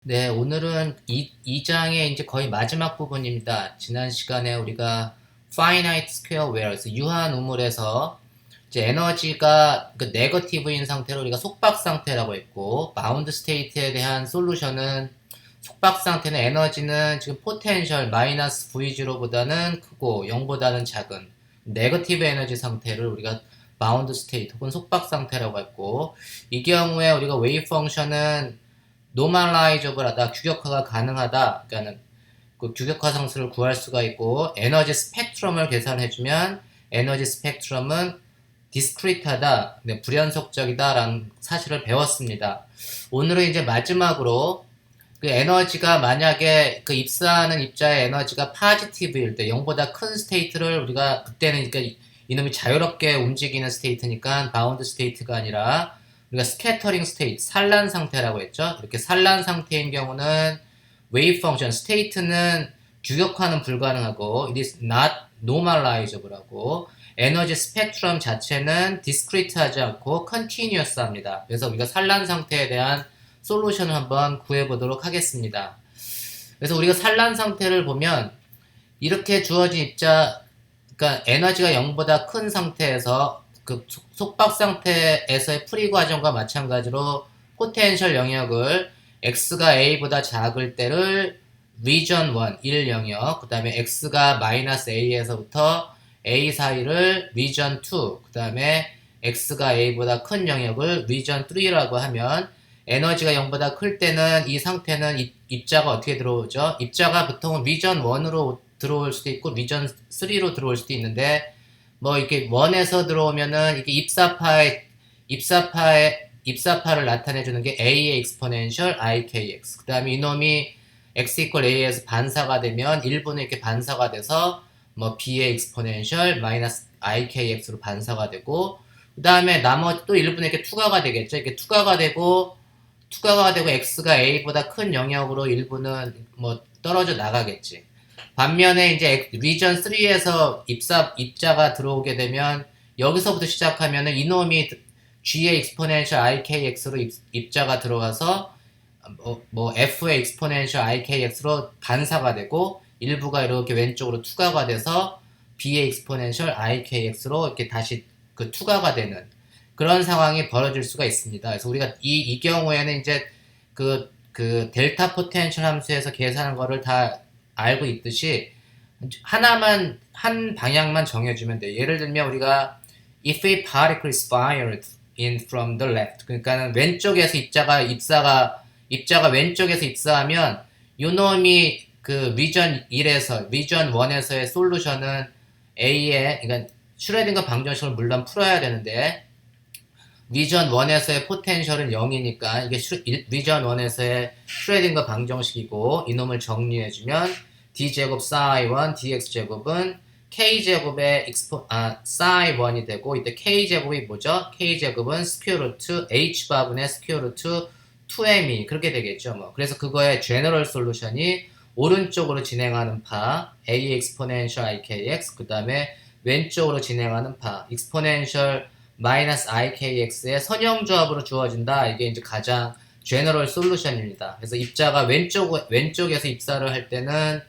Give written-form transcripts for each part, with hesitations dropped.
네, 오늘은 이장의 이제 거의 마지막 부분입니다. 지난 시간에 우리가 finite square where에서 유한 우물에서 이제 에너지가 그 네거티브인 상태로 우리가 속박 상태라고 했고, 바운드 스테이트에 대한 솔루션은 속박 상태는 에너지는 지금 포텐셜 마이너스 V0보다는 크고 0보다는 작은 네거티브 에너지 상태를 우리가 바운드 스테이트 혹은 속박 상태라고 했고, 이 경우에 우리가 웨이브 펑션은 노멀라이저블하다, 규격화가 가능하다. 그러니까는 그 규격화 상수를 구할 수가 있고 에너지 스펙트럼을 계산해주면 에너지 스펙트럼은 디스크리트하다, 불연속적이다라는 사실을 배웠습니다. 오늘은 이제 마지막으로 그 에너지가 만약에 그 입사하는 입자의 에너지가 파지티브일 때 0보다 큰 스테이트를 우리가 그때는 그러니까 이놈이 자유롭게 움직이는 스테이트니까 바운드 스테이트가 아니라 우리가 스캐터링 스테이트, 산란 상태라고 했죠. 이렇게 산란 상태인 경우는 웨이브 펑션, 스테이트는 규격화는 불가능하고 it is not normalizable하고 에너지 스펙트럼 자체는 디스크리트하지 않고 컨티뉴어스합니다. 그래서 우리가 산란 상태에 대한 솔루션을 한번 구해보도록 하겠습니다. 그래서 우리가 산란 상태를 보면 이렇게 주어진 입자, 그러니까 에너지가 0보다 큰 상태에서 그 속박 상태에서의 프리 과정과 마찬가지로 포텐셜 영역을 x가 a보다 작을 때를 region 1, 1 영역, 그 다음에 x가 마이너스 a에서부터 a 사이를 region 2, 그 다음에 x가 a보다 큰 영역을 region 3라고 하면 에너지가 0보다 클 때는 이 상태는 입자가 어떻게 들어오죠? 입자가 보통은 region 1으로 들어올 수도 있고 region 3로 들어올 수도 있는데 뭐 이렇게 원에서 들어오면은 이게 입사파를 나타내주는 게 A의 exponential IKX. 그 다음에 이놈이 X equal A에서 반사가 되면 1분은 이렇게 반사가 돼서 뭐 B의 exponential 마이너스 IKX로 반사가 되고, 그 다음에 나머지 또 1분은 이렇게 투과가 되겠죠. 이렇게 투과가 되고 X가 A보다 큰 영역으로 1분은 뭐 떨어져 나가겠지. 반면에 이제 리전 3에서 입자가 들어오게 되면 여기서부터 시작하면은 이놈이 G의 exponential IKX로 입자가 들어가서 뭐 F의 exponential IKX로 반사가 되고 일부가 이렇게 왼쪽으로 투과가 돼서 B의 exponential IKX로 이렇게 다시 그 투과가 되는 그런 상황이 벌어질 수가 있습니다. 그래서 우리가 이 경우에는 이제 그 델타 포텐셜 함수에서 계산한 거를 다 알고 있듯이 하나만 한 방향만 정해주면 돼요. 예를 들면 우리가 if a particle is fired in from the left, 그러니까는 왼쪽에서 입자가 왼쪽에서 입사하면 요놈이 그 region 1에서 region 1에서의 솔루션은 A의, 그러니까 슈레딩거 방정식을 물론 풀어야 되는데 리전 1에서의 포텐셜은 0이니까 이게 리전 1에서의 슈레딩거 방정식이고 이놈을 정리해주면 d제곱 psi1 dx제곱은 k제곱의 psi1이 되고 이때 k제곱이 뭐죠? k제곱은 스퀘어 루트 h바분의 스퀘어 루트 2m이 그렇게 되겠죠. 뭐 그래서 그거의 제너럴 솔루션이 오른쪽으로 진행하는 파 a exponential ikx, 그 다음에 왼쪽으로 진행하는 파 exponential 마이너스 ikx의 선형조합으로 주어진다. 이게 이제 가장 제너럴 솔루션입니다. 그래서 입자가 왼쪽에서 입사를 할 때는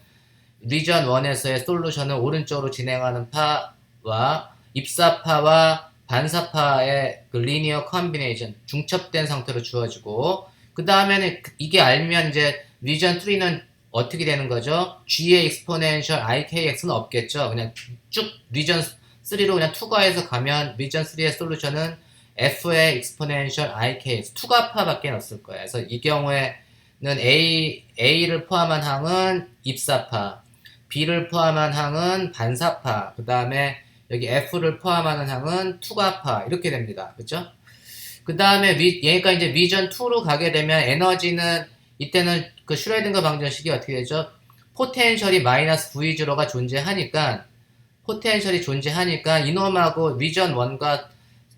리전 1에서의 솔루션은 오른쪽으로 진행하는 파와 입사파와 반사파의 그 리니어 컨비네이션, 중첩된 상태로 주어지고, 그 다음에는 이게 알면 이제 리전 3는 어떻게 되는 거죠? G의 exponential IKX는 없겠죠. 그냥 쭉 리전 3로 그냥 투과해서 가면 리전 3의 솔루션은 F의 exponential IKX 투과파밖에 없을 거예요. 그래서 이 경우에는 A를 포함한 항은 입사파, B를 포함한 항은 반사파, 그 다음에 여기 F를 포함하는 항은 투과파 이렇게 됩니다. 그렇죠? 그 다음에 얘가 이제 리전 2로 가게 되면 에너지는 이때는 그 슈레딩거 방정식이 어떻게 되죠? 포텐셜이 마이너스 V0가 존재하니까 이놈하고 리전 1과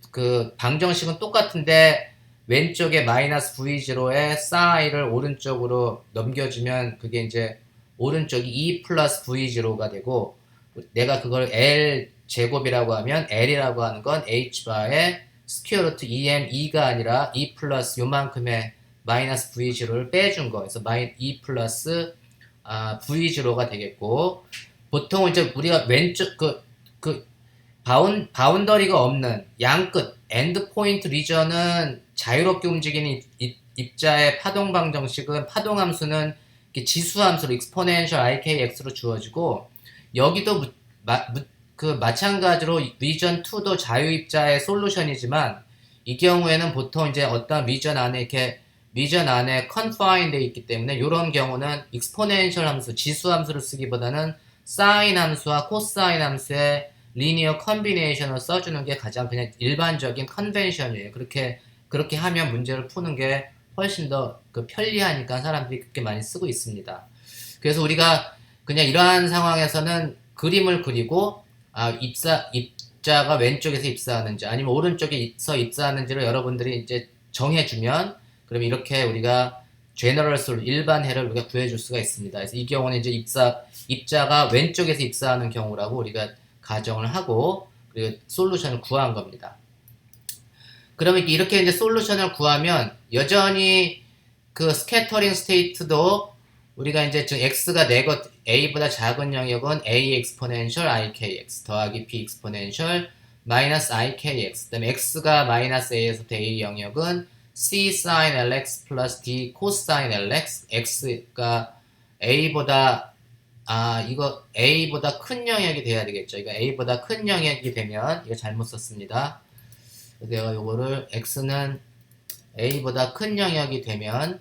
그 방정식은 똑같은데 왼쪽에 마이너스 V0에 싸이를 오른쪽으로 넘겨주면 그게 이제 오른쪽이 2 플러스 V0가 되고, 내가 그걸 L 제곱이라고 하면 L이라고 하는 건 H바의 스퀘어 루트 2m2가 아니라 2 플러스 요만큼의 마이너스 V0를 빼준 거. 그래서 E 플러스 V0가 되겠고, 보통 이제 우리가 왼쪽 바운더리가 없는 양끝 엔드 포인트 리전은 자유롭게 움직이는 입자의 파동 방정식은 파동 함수는 지수 함수로 exponential ikx로 주어지고, 여기도 마찬가지로 리전 2도 자유 입자의 솔루션이지만, 이 경우에는 보통 이제 어떤 리전 안에 confined 돼 있기 때문에, 이런 경우는 exponential 함수, 지수 함수를 쓰기보다는 sin 함수와 cosine 함수의 리니어 컨비네이션을 써주는 게 가장 그냥 일반적인 컨벤션이에요. 그렇게 하면 문제를 푸는 게 훨씬 더 편리하니까 사람들이 그렇게 많이 쓰고 있습니다. 그래서 우리가 그냥 이러한 상황에서는 그림을 그리고 입자가 왼쪽에서 입사하는지 아니면 오른쪽에서 입사하는지를 여러분들이 이제 정해주면, 그러면 이렇게 우리가 제너럴솔 일반해를 우리가 구해줄 수가 있습니다. 그래서 이 경우는 이제 입자가 왼쪽에서 입사하는 경우라고 우리가 가정을 하고, 그리고 솔루션을 구한 겁니다. 그러면 이렇게 이제 솔루션을 구하면 여전히 그 스캐터링 스테이트도 우리가 이제 x가 a보다 작은 영역은 a exponential ikx 더하기 b exponential 마이너스 ikx, 그 다음에 x가 마이너스 a에서부터 a 영역은 c sin lx 플러스 d cosine lx, x가 a보다 이거 a보다 큰 영역이 돼야 되겠죠. 이거 a보다 큰 영역이 되면, 이거 잘못 썼습니다. 내가 요거를 x는 a보다 큰 영역이 되면,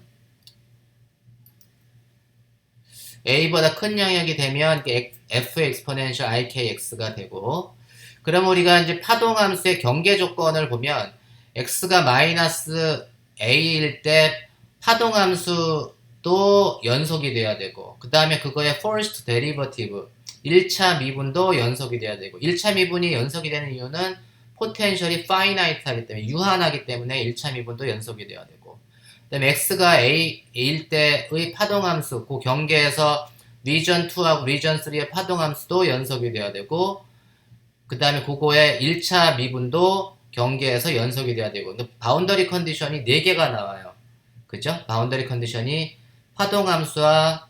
f exponential ikx가 되고, 그럼 우리가 이제 파동함수의 경계 조건을 보면 x가 마이너스 a일 때 파동함수도 연속이 돼야 되고, 그 다음에 그거의 first derivative 1차 미분도 연속이 돼야 되고, 1차 미분이 연속이 되는 이유는 포텐셜이 finite 하기 때문에, 유한하기 때문에 1차 미분도 연속이 돼야 되고, 그 다음에 x가 a일 때의 파동함수, 그 경계에서 리전 2하고 리전 3의 파동함수도 연속이 돼야 되고, 그 다음에 그거의 1차 미분도 경계에서 연속이 돼야 되고, 바운더리 컨디션이 4개가 나와요. 그죠? 바운더리 컨디션이 파동함수와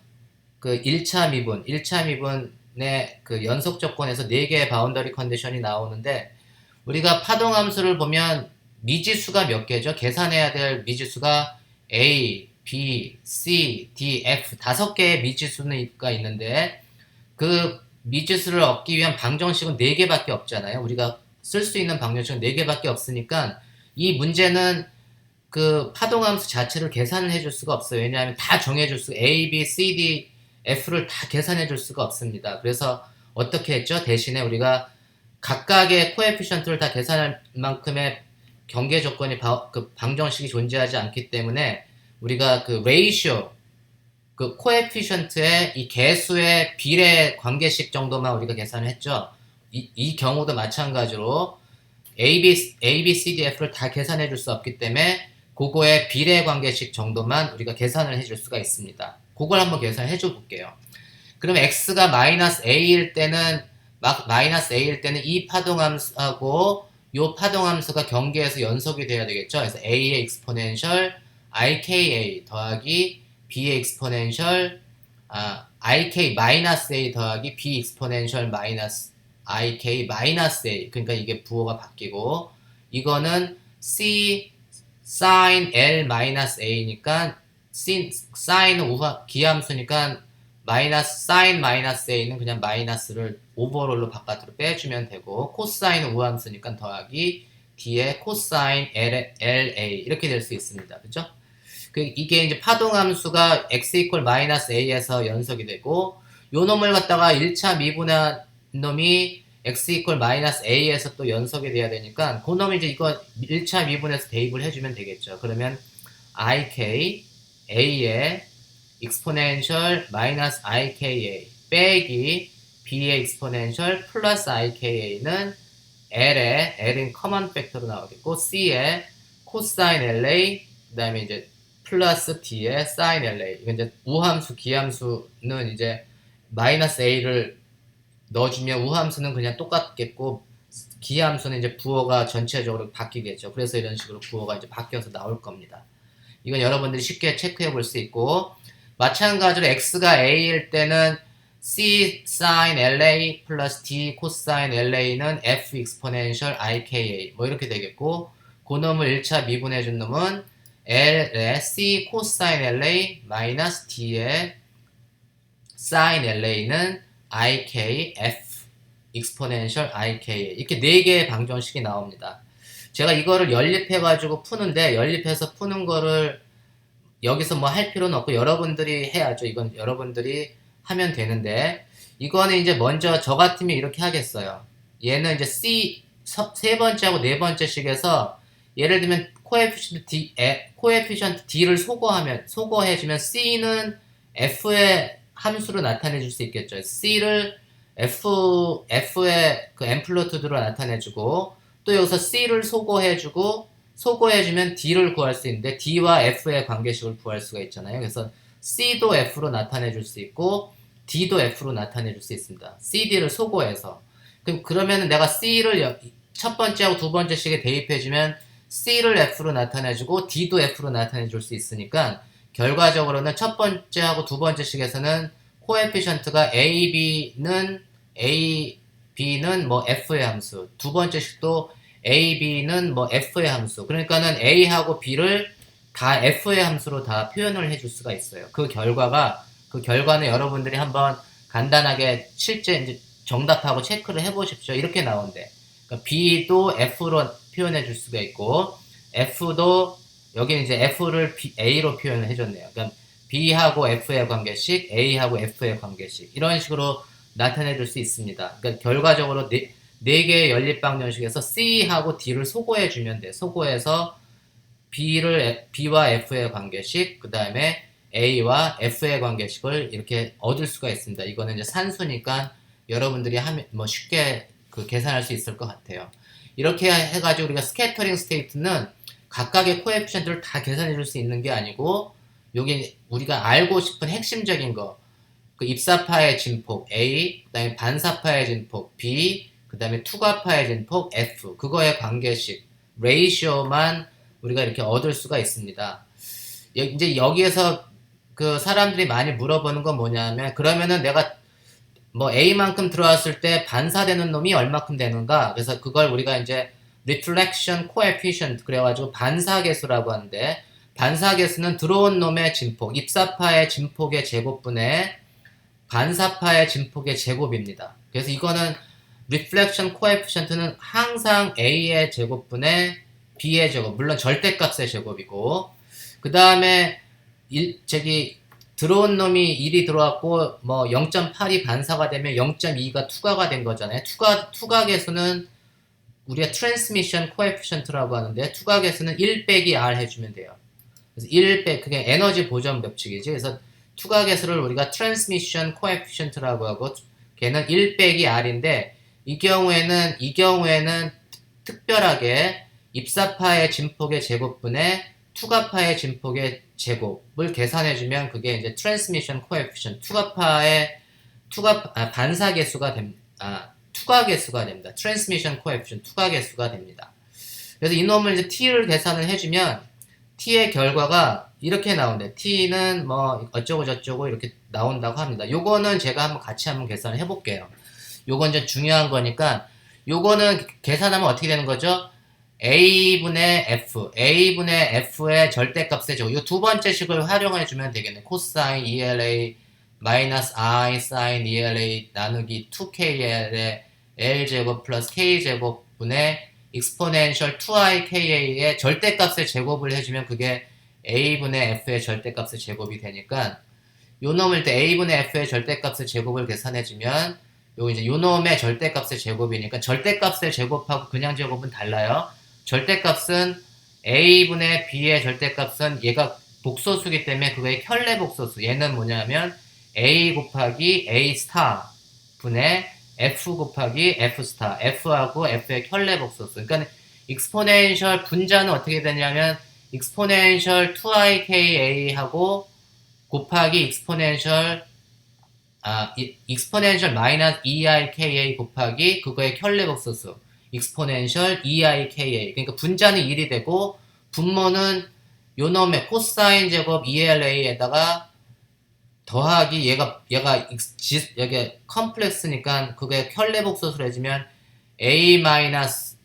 그 1차 미분의 그 연속 조건에서 4개의 바운더리 컨디션이 나오는데, 우리가 파동함수를 보면 미지수가 몇 개죠? 계산해야 될 미지수가 A, B, C, D, F 5개의 미지수가 있는데, 그 미지수를 얻기 위한 방정식은 4개밖에 없잖아요. 우리가 쓸 수 있는 방정식은 4개밖에 없으니까 이 문제는 그 파동함수 자체를 계산을 해줄 수가 없어요. 왜냐하면 다 정해줄 수가, A, B, C, D, F를 다 계산해줄 수가 없습니다. 그래서 어떻게 했죠? 대신에 우리가 각각의 코에피션트를 다 계산할 만큼의 경계 조건이 그 방정식이 존재하지 않기 때문에, 우리가 그 레이쇼, 그 코에피션트의 이 개수의 비례 관계식 정도만 우리가 계산을 했죠. 이 경우도 마찬가지로 A, B, C, D, F를 다 계산해 줄 수 없기 때문에 그거의 비례 관계식 정도만 우리가 계산을 해줄 수가 있습니다. 그걸 한번 계산해 줘 볼게요. 그럼 x가 마이너스 a일 때는 이 파동함수하고 요 파동함수가 경계에서 연속이 돼야 되겠죠. 그래서 a의 exponential ika 더하기 b의 exponential ik 마이너스 a 더하기 b exponential 마이너스 ik 마이너스 a, 그러니까 이게 부호가 바뀌고, 이거는 c sin l 마이너스 a니까 sin은 기함수니까 마이너스 sin 마이너스 a는 그냥 마이너스를 오버롤로 바깥으로 빼주면 되고, 코사인은 우함수니까 더하기 d의 코사인 LA 이렇게 될 수 있습니다. 그죠? 이게 이제 파동함수가 x 이퀄 마이너스 a에서 연속이 되고, 요 놈을 갖다가 1차 미분한 놈이 x 이퀄 마이너스 a에서 또 연속이 돼야 되니까, 그 놈이 이제 이거 1차 미분해서 대입을 해주면 되겠죠. 그러면 ik a의 exponential 마이너스 ika 빼기 b의 exponential 플러스 ika는 l인 커먼 팩터로 나오겠고, c의 코사인 LA, 그 다음에 이제 플러스 d의 sin LA. 이건 이제 우함수, 기함수는 이제 마이너스 a를 넣어주면 우함수는 그냥 똑같겠고, 기함수는 이제 부호가 전체적으로 바뀌겠죠. 그래서 이런 식으로 부호가 이제 바뀌어서 나올 겁니다. 이건 여러분들이 쉽게 체크해 볼 수 있고, 마찬가지로 x가 a일 때는 c sin LA 플러스 d 코사인 LA는 f 익스포넨셜 IKA 뭐 이렇게 되겠고, 그놈을 1차 미분해 준 놈은 L의 c 코사인 LA 마이너스 d의 sin LA는 IKF 익스포넨셜 IKA 이렇게 4개의 방정식이 나옵니다. 제가 이거를 연립해가지고 푸는데, 연립해서 푸는 거를 여기서 뭐 할 필요는 없고 여러분들이 해야죠. 이건 여러분들이 하면 되는데, 이거는 이제 먼저 저 같으면 이렇게 하겠어요. 얘는 이제 세 번째하고 네 번째식에서 예를 들면 코에피션트 D를 소거해주면 C는 F의 함수로 나타내 줄 수 있겠죠. C를 F의 그 앰플리튜드로 나타내주고, 또 여기서 C를 소거해주면 D를 구할 수 있는데, D와 F의 관계식을 구할 수가 있잖아요. 그래서 C도 F로 나타내 줄 수 있고, D도 F로 나타내 줄 수 있습니다. CD를 소거해서. 그러면 내가 C를 첫 번째하고 두 번째식에 대입해주면 C를 F로 나타내주고 D도 F로 나타내줄 수 있으니까, 결과적으로는 첫 번째하고 두 번째식에서는 코에피션트가 B는 뭐 F의 함수, 두 번째식도 B는 뭐 F의 함수, 그러니까는 A하고 B를 다 F의 함수로 다 표현을 해줄 수가 있어요. 그 결과는 여러분들이 한번 간단하게 실제 이제 정답하고 체크를 해보십시오. 이렇게 나온대. 그러니까 B도 F로 표현해 줄 수가 있고, F도 여기는 이제 F를 A로 표현을 해줬네요. 그러니까 B하고 F의 관계식, A하고 F의 관계식, 이런 식으로 나타내 줄 수 있습니다. 그러니까 결과적으로 네 개의 연립방정식에서 C하고 D를 소거해 주면 돼. 소거해서 B와 F의 관계식, 그 다음에 A와 F의 관계식을 이렇게 얻을 수가 있습니다. 이거는 이제 산수니까 여러분들이 뭐 쉽게 계산할 수 있을 것 같아요. 이렇게 해가지고 우리가 스캐터링 스테이트는 각각의 코에피션트를 다 계산해 줄 수 있는 게 아니고, 여기 우리가 알고 싶은 핵심적인 거, 그 입사파의 진폭 A, 그 다음에 반사파의 진폭 B, 그 다음에 투과파의 진폭 F, 그거의 관계식, 레이시오만 우리가 이렇게 얻을 수가 있습니다. 이제 여기에서 그 사람들이 많이 물어보는 건 뭐냐면, 그러면은 내가 뭐 A만큼 들어왔을 때 반사되는 놈이 얼마큼 되는가? 그래서 그걸 우리가 이제 reflection coefficient 그래가지고 반사계수라고 하는데, 반사계수는 들어온 놈의 진폭, 입사파의 진폭의 제곱분의 반사파의 진폭의 제곱입니다. 그래서 이거는 reflection coefficient는 항상 A의 제곱분의 B의 제곱, 물론 절대값의 제곱이고, 그 다음에 들어온 놈이 1이 들어왔고 뭐 0.8이 반사가 되면 0.2가 투과가 된 거잖아요. 투과 계수는 우리가 트랜스미션 코에피션트라고 하는데, 투과 계수는 1 빼기 R 해주면 돼요. 그래서 그게 에너지 보전 법칙이지. 그래서 투과 계수를 우리가 트랜스미션 코에피션트라고 하고, 걔는 1 빼기 R인데, 이 경우에는 특별하게 입사파의 진폭의 제곱분의 투과파의 진폭의 제곱을 계산해주면 그게 이제 트랜스미션 코에피션트, 반사 계수가 됩니다. 투과 계수가 됩니다. 트랜스미션 코에피션트, 투과 계수가 됩니다. 그래서 이놈을 이제 t를 계산을 해주면 t의 결과가 이렇게 나오는데, t는 뭐 어쩌고 저쩌고 이렇게 나온다고 합니다. 요거는 제가 같이 한번 계산을 해볼게요. 요건 좀 중요한 거니까, 요거는 계산하면 어떻게 되는 거죠? A분의 F의 절대값의 제곱, 이 두 번째 식을 활용해주면 되겠네. 코사인 ELA 마이너스 I sin ELA 나누기 2KL의 L제곱 플러스 K제곱분의 exponential 2IKA의 절대값의 제곱을 해주면 그게 A분의 F의 절대값의 제곱이 되니까, 요 놈을 때 A분의 F의 절대값의 제곱을 계산해주면 요 놈의 절대값의 제곱이니까, 절대값의 제곱하고 그냥 제곱은 달라요. 절대값은 A분의 B의 절대값은 얘가 복소수기 때문에 그거의 켤레 복소수, 얘는 뭐냐면 A 곱하기 A 스타 분의 F 곱하기 F 스타, F하고 F의 켤레 복소수. 그러니까 익스포넨셜 분자는 어떻게 되냐면 익스포넨셜 2IKA하고 곱하기 익스포넨셜 마이너스 2IKA 곱하기 그거의 켤레 복소수 익스포넨셜 2IKA. 그러니까 분자는 1이 되고 분모는 요 놈의 코사인 제곱 ELA에다가 더하기 얘가 컴플렉스니까 그게 켤레복소수로 해주면 A 마이너스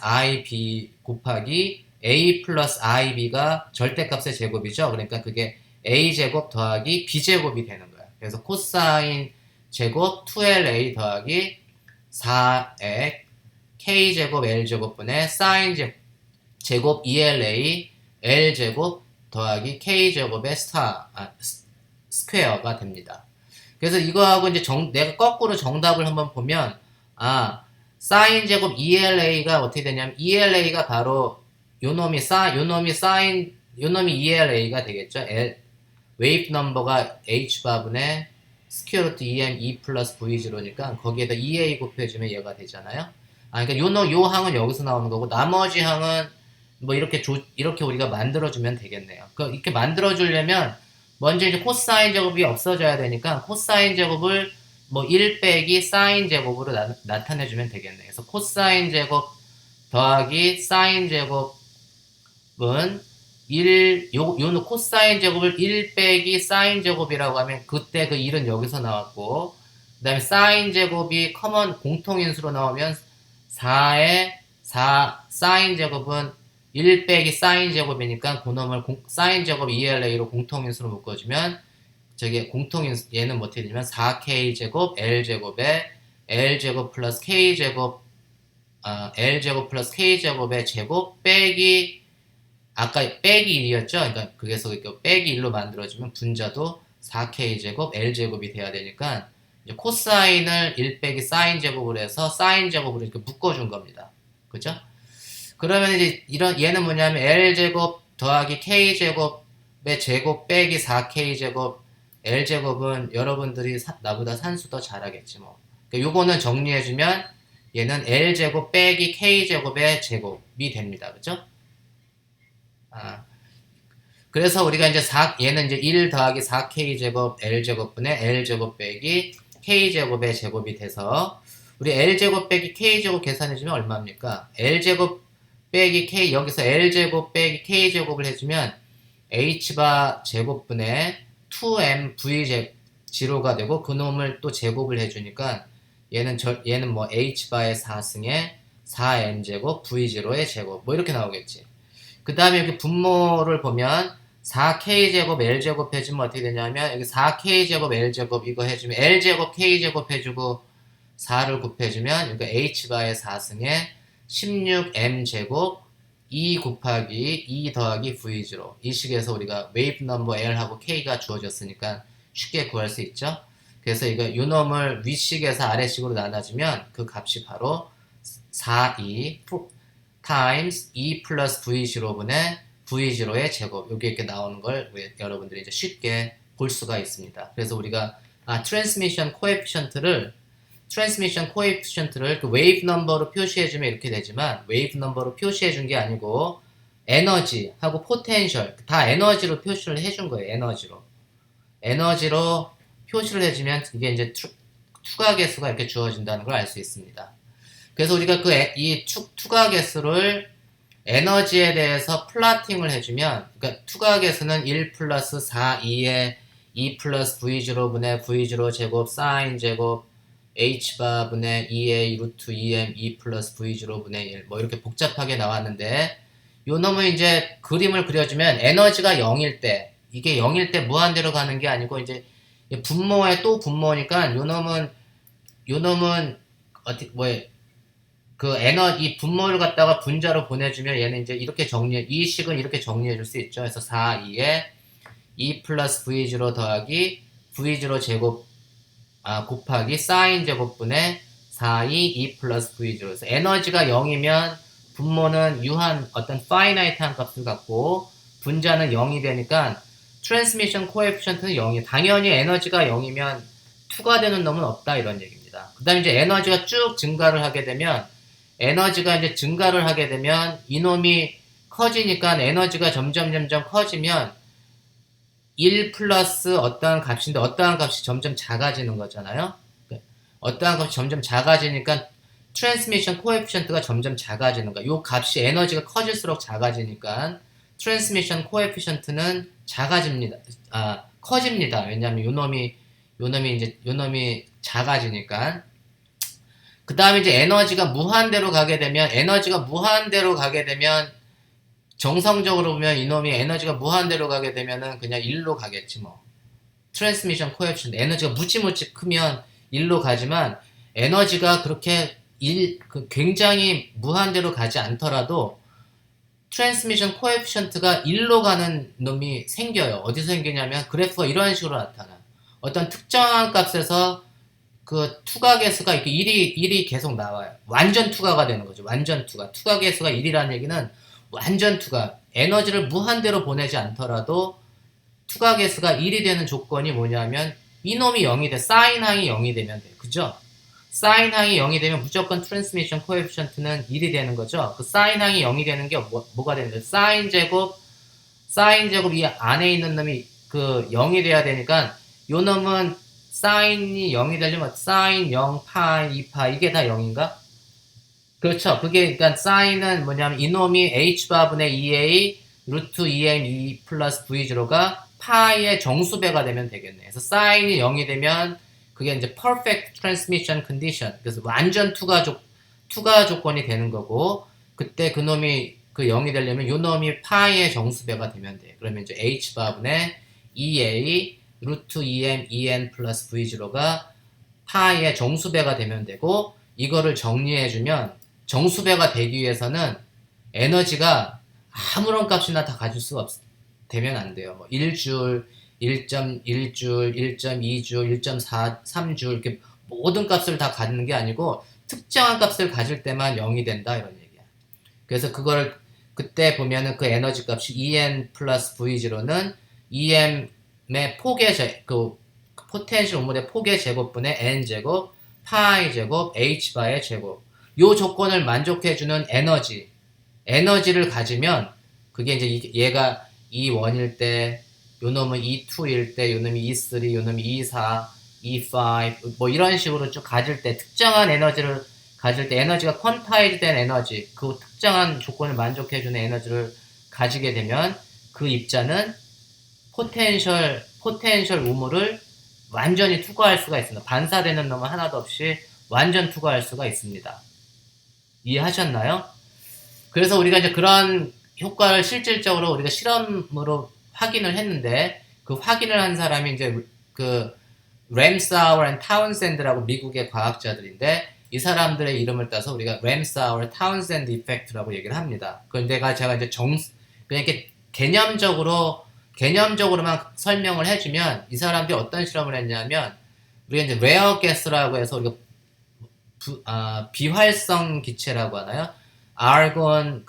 IB 곱하기 A 플러스 IB가 절대값의 제곱이죠. 그러니까 그게 A 제곱 더하기 B 제곱이 되는 거야. 그래서 코사인 제곱 2LA 더하기 4의 K 제곱 L 제곱분의 사인 제곱 ELA L 제곱 더하기 K 제곱의 스퀘어가 됩니다. 그래서 이거하고 이제 내가 거꾸로 정답을 한번 보면, 사인 제곱 ELA가 어떻게 되냐면, ELA가 바로 요 놈이 ELA가 되겠죠. 웨이브 넘버가 H바분의 스퀘어 루트 EM E 플러스 V0니까 거기에다 EA 곱해주면 얘가 되잖아요. 그러니까 요 항은 여기서 나오는 거고, 나머지 항은 뭐 이렇게 우리가 만들어주면 되겠네요. 이렇게 만들어주려면, 먼저 이제 코사인 제곱이 없어져야 되니까 코사인 제곱을 뭐 1 빼기 사인 제곱으로 나타내주면 되겠네. 그래서 코사인 제곱 더하기 사인 제곱은 요 코사인 제곱을 1 빼기 사인 제곱이라고 하면 그때 그 1은 여기서 나왔고, 그 다음에 사인 제곱이 커먼 공통인수로 나오면 4의 4 사인 제곱은 1 빼기 사인 제곱이니까 그놈을 사인 제곱 ELA로 공통인수로 묶어주면 저게 공통인수 얘는 뭐 어떻게 되냐면 4K 제곱 L 제곱에 L 제곱 플러스 K 제곱 L 제곱 플러스 K 제곱의 제곱 빼기 아까 빼기 1이었죠. 그러니까 그래서 빼기 1로 만들어주면 분자도 4K 제곱 L 제곱이 돼야 되니까 이제 코사인을 1 빼기 사인 제곱으로 해서 사인 제곱으로 이렇게 묶어준 겁니다. 그죠? 그러면 이제 얘는 뭐냐면 L제곱 더하기 K제곱의 제곱 빼기 4K제곱 L제곱은 여러분들이 나보다 산수 더 잘하겠지 뭐. 그러니까 요거는 정리해주면 얘는 L제곱 빼기 K제곱의 제곱이 됩니다. 그죠? 그래서 우리가 이제 얘는 이제 1 더하기 4K제곱 L제곱분의 L제곱 빼기 K제곱의 제곱이 돼서 우리 L제곱 빼기 K제곱 계산해주면 얼마입니까? L제곱 빼기 K, 여기서 L제곱 빼기 K제곱을 해주면 H바 제곱분의 2mV0가 되고 그놈을 또 제곱을 해주니까 얘는 뭐 H바의 4승에 4m제곱 V0의 제곱 뭐 이렇게 나오겠지. 그 다음에 이렇게 분모를 보면 4K제곱 L제곱 해주면 어떻게 되냐면 여기 4K제곱 L제곱 이거 해주면 L제곱 K제곱 해주고 4를 곱해주면 여기 H바의 4승에 16m제곱 2 곱하기 2 더하기 V0 이 식에서 우리가 웨이브 넘버 L하고 K가 주어졌으니까 쉽게 구할 수 있죠. 그래서 요 놈을 위식에서 아래식으로 나눠주면 그 값이 바로 4E times 2 플러스 V0분의 V0의 제곱 요게 이렇게 나오는 걸 여러분들이 이제 쉽게 볼 수가 있습니다. 그래서 우리가 트랜스미션 코에피션트를 그 웨이브 넘버로 표시해주면 이렇게 되지만 웨이브 넘버로 표시해준 게 아니고 에너지하고 포텐셜 다 에너지로 표시를 해준 거예요. 에너지로 표시를 해주면 이게 이제 투과 개수가 이렇게 주어진다는 걸 알 수 있습니다. 그래서 우리가 이 투과 개수를 에너지에 대해서 플라팅을 해주면 그러니까 투과 개수는 1 플러스 4E에 2 플러스 V0분의 V0 제곱 사인 제곱 H바분의 2A 루트 2M 2 플러스 V0분의 1 뭐 이렇게 복잡하게 나왔는데 요 놈은 이제 그림을 그려주면 에너지가 0일 때 이게 0일 때 무한대로 가는 게 아니고 이제 분모에 또 분모니까 요 놈은 어떻게 이 분모를 갖다가 분자로 보내주면 얘는 이제 이렇게 이 식은 이렇게 정리해 줄 수 있죠. 그래서 4, 2에 2 플러스 V0 더하기 V0 제곱 곱하기 사인 제곱분의 4, 2 플러스 V0 그래서 에너지가 0이면 분모는 유한 어떤 파이나이트한 값을 갖고 분자는 0이 되니까 트랜스미션 코에피션트는 0이 당연히 에너지가 0이면 투과되는 놈은 없다 이런 얘기입니다. 그 다음에 이제 에너지가 쭉 증가를 하게 되면 이놈이 커지니까 에너지가 점점 커지면 1 플러스 어떠한 값인데 어떠한 값이 점점 작아지는 거잖아요. 어떠한 값이 점점 작아지니까 트랜스미션 코에피션트가 점점 작아지는 거야. 요 값이 에너지가 커질수록 작아지니까 트랜스미션 코에피션트는 작아집니다. 커집니다. 왜냐하면 요놈이 작아지니까. 그 다음에 이제 에너지가 무한대로 가게 되면 정성적으로 보면 이놈이 에너지가 무한대로 가게 되면은 그냥 1로 가겠지 뭐. 트랜스미션 코에피션트 에너지가 무지무지 크면 1로 가지만 에너지가 그렇게 굉장히 무한대로 가지 않더라도 트랜스미션 코에피션트가 1로 가는 놈이 생겨요. 어디서 생기냐면 그래프가 이런 식으로 나타나. 어떤 특정한 값에서 그 투가 계수가 이렇게 1이 계속 나와요. 완전 투가가 되는 거죠. 완전 투가. 투가 계수가 1이라는 얘기는 완전 투가. 에너지를 무한대로 보내지 않더라도 투가 계수가 1이 되는 조건이 뭐냐면 이놈이 0이 돼. 사인항이 0이 되면 돼. 그죠? 사인항이 0이 되면 무조건 트랜스미션 코에피션트는 1이 되는 거죠. 그 사인항이 0이 되는 게 뭐가 되는 거예요? 사인 제곱 이 안에 있는 놈이 그 0이 돼야 되니까 요 놈은 사인이 0이 되려면 사인 0, 파이, 2파 이게 다 0인가? 그렇죠. 그게 그러니까 사인은 뭐냐면 이놈이 h바분의 2a 루트 2m 2 플러스 v0가 파이의 정수배가 되면 되겠네. 그래서 사인이 0이 되면 그게 이제 perfect transmission condition. 그래서 완전 투가 조건이 되는 거고, 그때 그놈이 그 0이 되려면 요 놈이 파이의 정수배가 되면 돼. 그러면 이제 h바분의 2a 루트 2m 2n 플러스 v0가 파이의 정수배가 되면 되고, 이거를 정리해주면 정수배가 되기 위해서는 에너지가 아무런 값이나 다 가질 수가 되면 안 돼요. 뭐 1줄, 1.1줄, 1.2줄, 1.4, 3줄 이렇게 모든 값을 다 갖는 게 아니고 특정한 값을 가질 때만 0이 된다 이런 얘기야. 그래서 그걸 그때 보면은 그 에너지 값이 EN 플러스 V0는 EM의 그 포텐셜 우물의 폭의 제곱분의 N제곱, 파이 제곱, H바의 제곱. 요 조건을 만족해주는 에너지를 가지면 그게 이제 얘가 E1일 때, 요 놈은 E2일 때, 요 놈이 E3, 요 놈이 E4, E5 뭐 이런 식으로 쭉 가질 때 특정한 에너지를 가질 때 에너지가 퀀타이즈 된 에너지 그 특정한 조건을 만족해주는 에너지를 가지게 되면 그 입자는 포텐셜 우물을 완전히 투과할 수가 있습니다. 반사되는 놈은 하나도 없이 완전 투과할 수가 있습니다. 이해하셨나요? 그래서 우리가 이제 그런 효과를 실질적으로 우리가 실험으로 확인을 했는데 그 확인을 한 사람이 이제 그 램사워 앤 타운샌드라고 미국의 과학자들인데 이 사람들의 이름을 따서 우리가 램사워 타운샌드 이펙트라고 얘기를 합니다. 그런데 제가 이제 그냥 이렇게 개념적으로만 설명을 해주면 이 사람들이 어떤 실험을 했냐면 우리가 이제 레어 가스라고 해서 우리가 비활성 기체라고 하나요? 아르곤,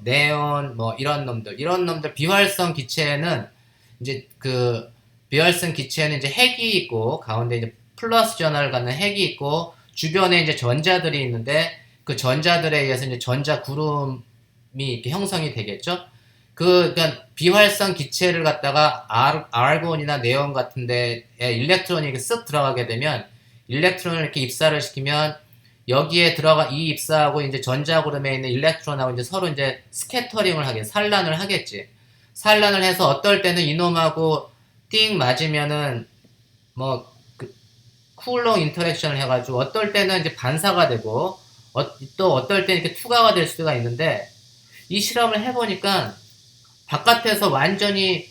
네온, 이런 놈들 비활성 기체는 이제 비활성 기체는 이제 핵이 있고 가운데 이제 플러스 전하를 갖는 핵이 있고 주변에 이제 전자들이 있는데 그 전자들에 의해서 이제 전자 구름이 이렇게 형성이 되겠죠. 그러니까 비활성 기체를 갖다가 아르곤이나 네온 같은 데에 일렉트론이 이렇게 쓱 들어가게 되면 일렉트론을 이렇게 입사를 시키면 여기에 이 입사하고 이제 전자구름에 있는 일렉트론하고 이제 서로 이제 스캐터링을 산란을 하겠지. 산란을 해서 어떨 때는 이놈하고 띵 맞으면은 쿨롱 인터랙션을 해가지고 어떨 때는 이제 반사가 되고 또 어떨 때는 이렇게 투과가 될 수가 있는데 이 실험을 해보니까 바깥에서 완전히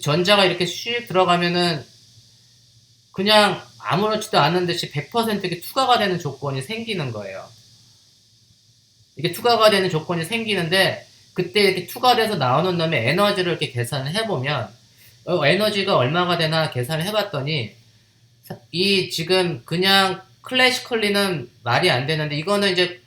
전자가 이렇게 슉 들어가면은 그냥 아무렇지도 않은 듯이 100% 이렇게 투과가 되는 조건이 생기는 거예요. 이게 투과가 되는 조건이 생기는데 그때 이렇게 투과돼서 나오는 놈의 에너지를 이렇게 계산을 해보면 에너지가 얼마가 되나 계산을 해봤더니 이 지금 그냥 클래시컬리는 말이 안 되는데 이거는 이제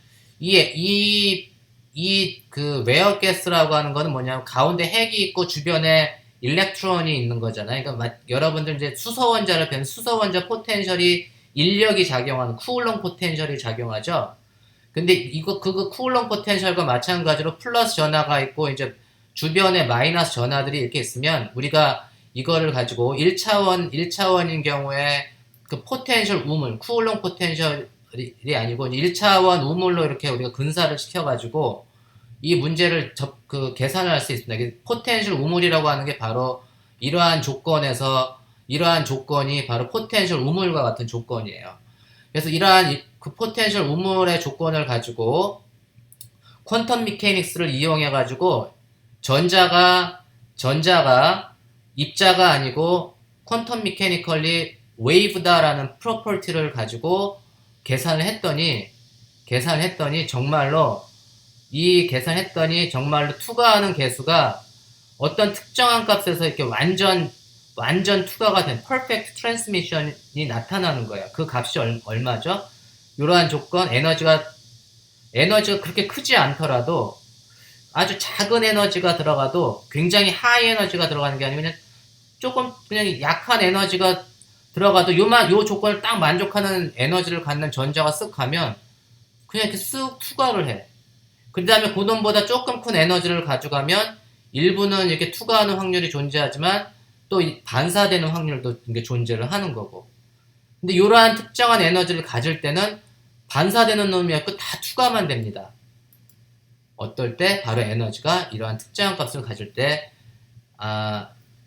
그 웨어 가스라고 하는 거는 뭐냐면 가운데 핵이 있고 주변에 일렉트론이 있는 거잖아요. 그러니까 여러분들 이제 수소원자를 배운 수소원자 포텐셜이 인력이 작용하는 쿠울롱 포텐셜이 작용하죠. 근데 그거 쿠울롱 포텐셜과 마찬가지로 플러스 전하가 있고 이제 주변에 마이너스 전하들이 이렇게 있으면 우리가 이거를 가지고 1차원인 경우에 그 포텐셜 우물, 쿠울롱 포텐셜이 아니고 1차원 우물로 이렇게 우리가 근사를 시켜가지고 이 문제를 계산을 할 수 있습니다. 포텐셜 우물이라고 하는 게 바로 이러한 이러한 조건이 바로 포텐셜 우물과 같은 조건이에요. 그래서 이러한 그 포텐셜 우물의 조건을 가지고 퀀텀 미케닉스를 이용해 가지고 전자가 입자가 아니고 퀀텀 미케니컬리 웨이브다라는 프로퍼티를 가지고 계산을 했더니 정말로 투과하는 개수가 어떤 특정한 값에서 이렇게 완전 투과가 된 퍼펙트 트랜스미션이 나타나는 거예요. 그 값이 얼마죠? 이러한 조건, 에너지가 그렇게 크지 않더라도 아주 작은 에너지가 들어가도 굉장히 하이 에너지가 들어가는 게 아니면 조금 그냥 약한 에너지가 들어가도 요 조건을 딱 만족하는 에너지를 갖는 전자가 쓱 가면 그냥 이렇게 쓱 투과를 해. 그 다음에 그 놈보다 조금 큰 에너지를 가져가면 일부는 이렇게 투과하는 확률이 존재하지만 또 반사되는 확률도 이게 존재를 하는 거고. 근데 이러한 특정한 에너지를 가질 때는 반사되는 놈이 없고 다 투과만 됩니다. 어떨 때? 바로 에너지가 이러한 특정한 값을 가질 때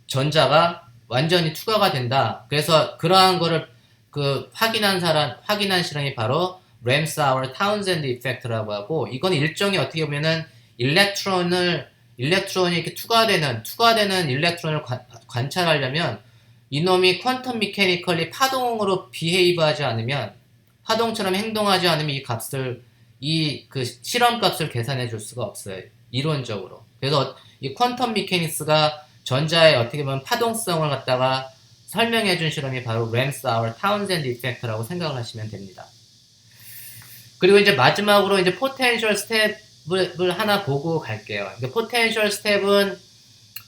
전자가 완전히 투과가 된다. 그래서 그러한 거를 확인한 실험이 바로 램사워 타운센드 이펙트라고 하고, 이건 일종의 어떻게 보면은 일렉트론이 이렇게 투과되는 일렉트론을 관찰하려면 이놈이 퀀텀 미케니컬리 파동으로 비헤이브하지 않으면, 파동처럼 행동하지 않으면 이 실험 값을 계산해 줄 수가 없어요. 이론적으로. 그래서 이 퀀텀 미케닉스가 전자의 어떻게 보면 파동성을 갖다가 설명해 준 실험이 바로 램사워 타운센드 이펙트라고 생각을 하시면 됩니다. 그리고 이제 마지막으로 이제 포텐셜 스텝을 하나 보고 갈게요. 포텐셜 스텝은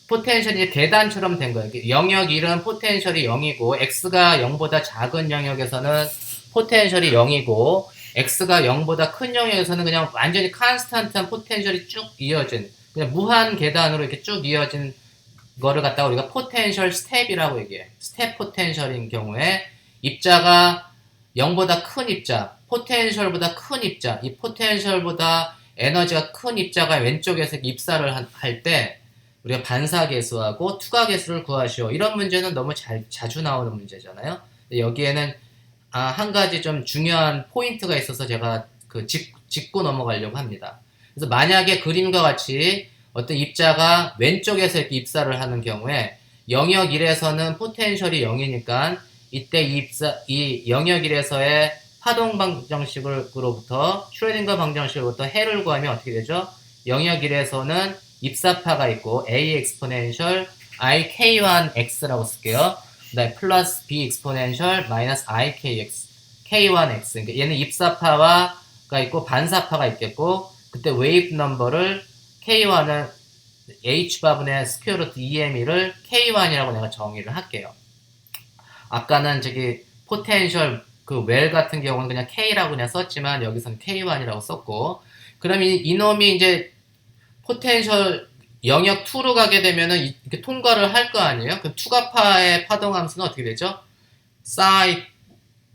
포텐셜이 계단처럼 된 거예요. 영역 1은 포텐셜이 0이고 x가 0보다 작은 영역에서는 포텐셜이 0이고 x가 0보다 큰 영역에서는 그냥 완전히 컨스탄트한 포텐셜이 쭉 이어진, 그냥 무한 계단으로 이렇게 쭉 이어진 거를 갖다가 우리가 포텐셜 스텝이라고 얘기해. 스텝 포텐셜인 경우에 입자가 0보다 큰 입자, 포텐셜보다 큰 입자, 이 포텐셜보다 에너지가 큰 입자가 왼쪽에서 입사를 할 때 우리가 반사계수하고 투과계수를 구하시오. 이런 문제는 너무 자주 나오는 문제잖아요. 여기에는 한 가지 좀 중요한 포인트가 있어서 제가 짚고 넘어가려고 합니다. 그래서 만약에 그림과 같이 어떤 입자가 왼쪽에서 이렇게 입사를 하는 경우에 영역 1에서는 포텐셜이 0이니까 이때 이 영역 1에서의 파동 방정식으로부터 슈레딩거 방정식으로부터 해를 구하면 어떻게 되죠? 영역 1에서는 입사파가 있고 a exponential i k1x라고 쓸게요. 그다음에 플러스 b exponential 마이너스 i kx k1x. 그러니까 얘는 입사파가 있고 반사파가 있겠고, 그때 웨이브 넘버를 k1은 h바분의 스퀘어 루트 2m을 k1이라고 내가 정의를 할게요. 아까는 포텐셜 웰 같은 경우는 그냥 k라고 그냥 썼지만 여기서는 k1이라고 썼고, 그럼 이놈이 이제 포텐셜 영역 2로 가게 되면은 이렇게 통과를 할 거 아니에요? 그럼 투과파의 파동함수는 어떻게 되죠? psi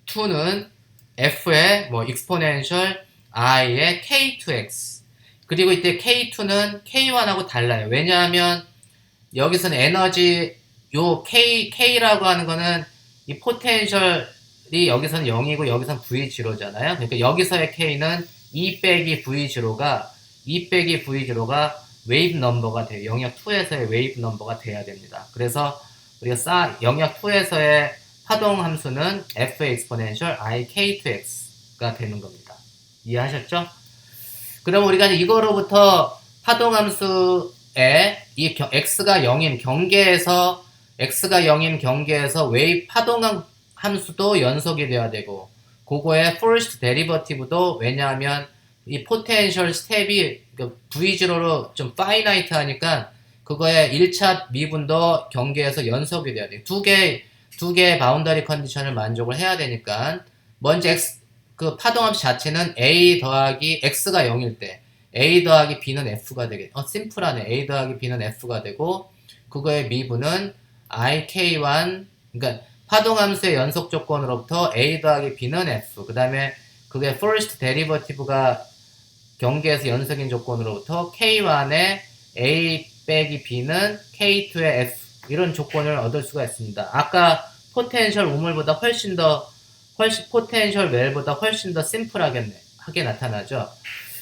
2는 f의 exponential i의 k2x. 그리고 이때 k2는 k1하고 달라요. 왜냐하면 여기서는 에너지, k라고 하는 거는 이 포텐셜이 여기서는 0이고 여기서는 v0잖아요. 그러니까 여기서의 k는 2 빼기 v0가 웨이브 넘버가 돼요. 영역 2에서의 웨이브 넘버가 돼야 됩니다. 그래서 우리가 영역 2에서의 파동 함수는 f exponential i k2x가 되는 겁니다. 이해하셨죠? 그럼 우리가 이거로부터 파동 함수에 이 x가 0인 경계에서 웨이브 파동 함수도 연속이 돼야 되고, 그거의 first derivative도, 왜냐하면 이 포텐셜 스텝이 V0로 좀 파이나이트 하니까 그거의 1차 미분도 경계에서 연속이 돼야 돼요. 두 개의 바운더리 컨디션을 만족을 해야 되니까, 먼저 파동함수 자체는 A 더하기 X가 0일 때 A 더하기 B는 F가 되겠죠. 심플하네. A 더하기 B는 F가 되고, 그거의 미분은 IK1, 그러니까 파동함수의 연속 조건으로부터 A 더하기 B는 F, 그 다음에 그게 first derivative가 경계에서 연속인 조건으로부터 K1의 A 빼기 B는 K2의 F 이런 조건을 얻을 수가 있습니다. 아까 포텐셜 우물보다 훨씬 포텐셜 웰보다 훨씬 더 심플하게 나타나죠.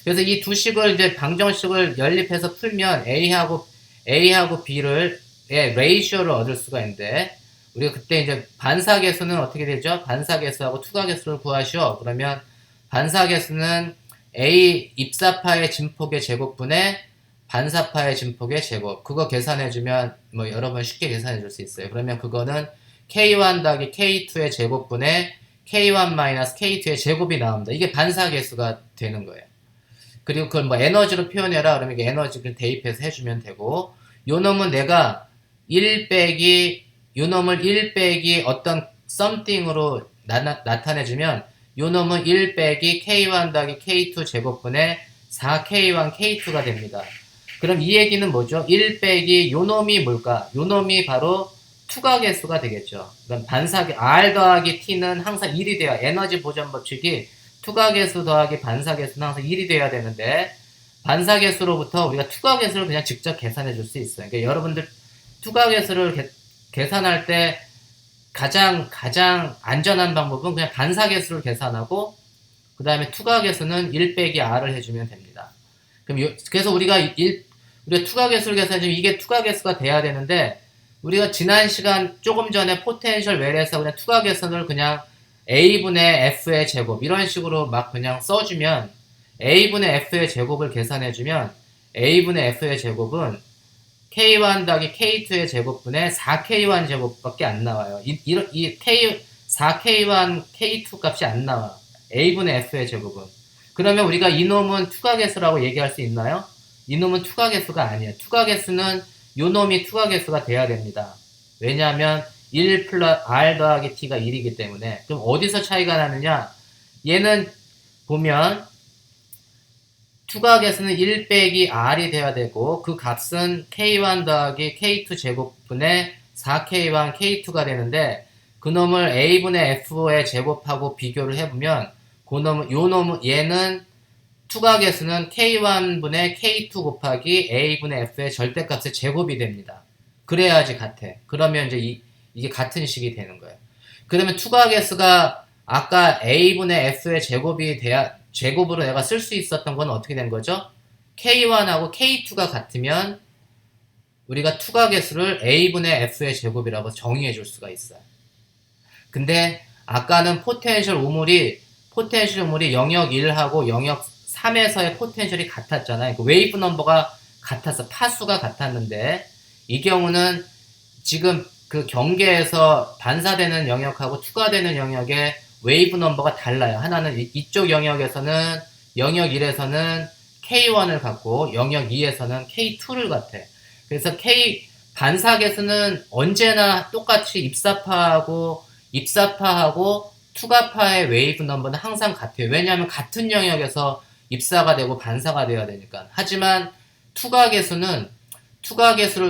그래서 이 두 식을 이제 방정식을 연립해서 풀면 A하고 B를 레이쇼를 얻을 수가 있는데 우리가 그때 이제 반사계수는 어떻게 되죠? 반사계수하고 투가계수를 구하시오. 그러면 반사계수는 A 입사파의 진폭의 제곱분의 반사파의 진폭의 제곱. 그거 계산해주면 뭐 여러분 쉽게 계산해줄 수 있어요. 그러면 그거는 K1 더하기 K2의 제곱분의 K1 마이너스 K2의 제곱이 나옵니다. 이게 반사계수가 되는 거예요. 그리고 그걸 뭐 에너지로 표현해라. 그러면 이게 에너지를 대입해서 해주면 되고 요 놈은 내가 1 빼기 요 놈을 1 빼기 어떤 something으로 나타내주면 요 놈은 1 빼기 K1 더하기 K2 제곱분의 4K1 K2가 됩니다. 그럼 이 얘기는 뭐죠? 1 빼기 요 놈이 뭘까? 요 놈이 바로 투가계수가 되겠죠. 그럼 R 더하기 T는 항상 1이 돼야 에너지 보존 법칙이 투가계수 더하기 반사계수는 항상 1이 돼야 되는데 반사계수로부터 우리가 투가계수를 그냥 직접 계산해 줄 수 있어요. 그러니까 여러분들 투가계수를 계산할 때 가장 안전한 방법은 그냥 반사계수를 계산하고 그 다음에 투가계수는 1 빼기 R을 해주면 됩니다. 그래서 우리가 투가계수를 계산해주면 이게 투가계수가 돼야 되는데 우리가 지난 시간 조금 전에 포텐셜 웰에서 그냥 투가계수를 그냥 A분의 F의 제곱 이런 식으로 막 그냥 써주면 A분의 F의 제곱을 계산해주면 A분의 F의 제곱은 K1 더하기 K2의 제곱분의 4K1 제곱밖에 안 나와요. 이 4K1, K2 값이 안 나와. A분의 F의 제곱은. 그러면 우리가 이놈은 투가계수라고 얘기할 수 있나요? 이놈은 투가계수가 아니에요. 투가계수는 요놈이 투가계수가 돼야 됩니다. 왜냐하면 1 플러스 R 더하기 T가 1이기 때문에. 그럼 어디서 차이가 나느냐? 얘는 보면 투가계수는 1 빼기 R이 돼야 되고 그 값은 K1 더하기 K2 제곱분의 4K1 K2가 되는데 그놈을 A분의 F의 제곱하고 비교를 해보면 얘는 투가계수는 K1분의 K2 곱하기 A분의 F의 절대값의 제곱이 됩니다. 그래야지 같아. 그러면 이제 이게 같은 식이 되는 거예요. 그러면 투가계수가 아까 A분의 F의 제곱으로 내가 쓸 수 있었던 건 어떻게 된 거죠? K1하고 K2가 같으면 우리가 투가계수를 A분의 F의 제곱이라고 정의해 줄 수가 있어요. 근데 아까는 포텐셜 우물이 영역 1하고 영역 3에서의 포텐셜이 같았잖아요. 그 웨이브 넘버가 같았어. 파수가 같았는데 이 경우는 지금 그 경계에서 반사되는 영역하고 투과되는 영역의 웨이브 넘버가 달라요. 하나는 이쪽 영역에서는 영역 1에서는 K1을 갖고 영역 2에서는 K2를 같아. 그래서 반사계수는 언제나 똑같이 입사파하고 투과파의 웨이브 넘버는 항상 같아요. 왜냐하면 같은 영역에서 입사가 되고 반사가 되어야 되니까. 하지만 투과계수를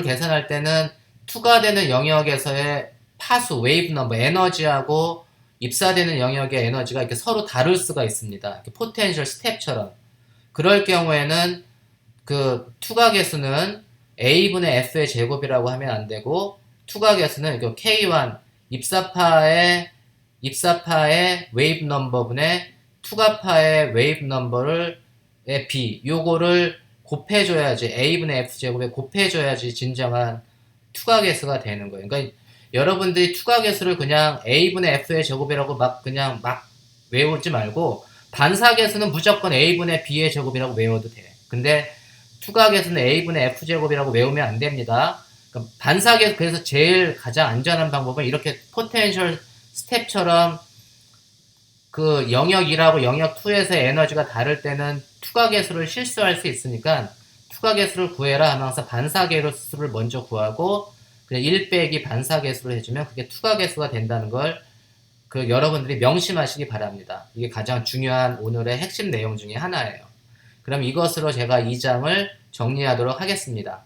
계산할 때는 투과되는 영역에서의 파수, 웨이브 넘버, 에너지하고 입사되는 영역의 에너지가 이렇게 서로 다를 수가 있습니다. 포텐셜 스텝처럼. 그럴 경우에는 그 투과계수는 A분의 F의 제곱이라고 하면 안 되고 투과계수는 K1 입사파의 웨이브 넘버분의 투과파의 웨이브 넘버를 B 요거를 곱해줘야지 A분의 F 제곱에 곱해줘야지 진정한 투과계수가 되는 거예요. 그러니까 여러분들이 투과계수를 그냥 A분의 F의 제곱이라고 막 외우지 말고 반사계수는 무조건 A분의 B의 제곱이라고 외워도 돼. 근데 투과계수는 A분의 F 제곱이라고 외우면 안 됩니다. 그러니까 반사계수 그래서 제일 가장 안전한 방법은 이렇게 포텐셜 스텝처럼 그 영역 1하고 영역 2에서 에너지가 다를 때는 투과계수를 실수할 수 있으니까 투과계수를 구해라 하면 항상 반사계수를 먼저 구하고 그냥 1 빼기 반사계수를 해주면 그게 투과계수가 된다는 걸 여러분들이 명심하시기 바랍니다. 이게 가장 중요한 오늘의 핵심 내용 중에 하나예요. 그럼 이것으로 제가 2장을 정리하도록 하겠습니다.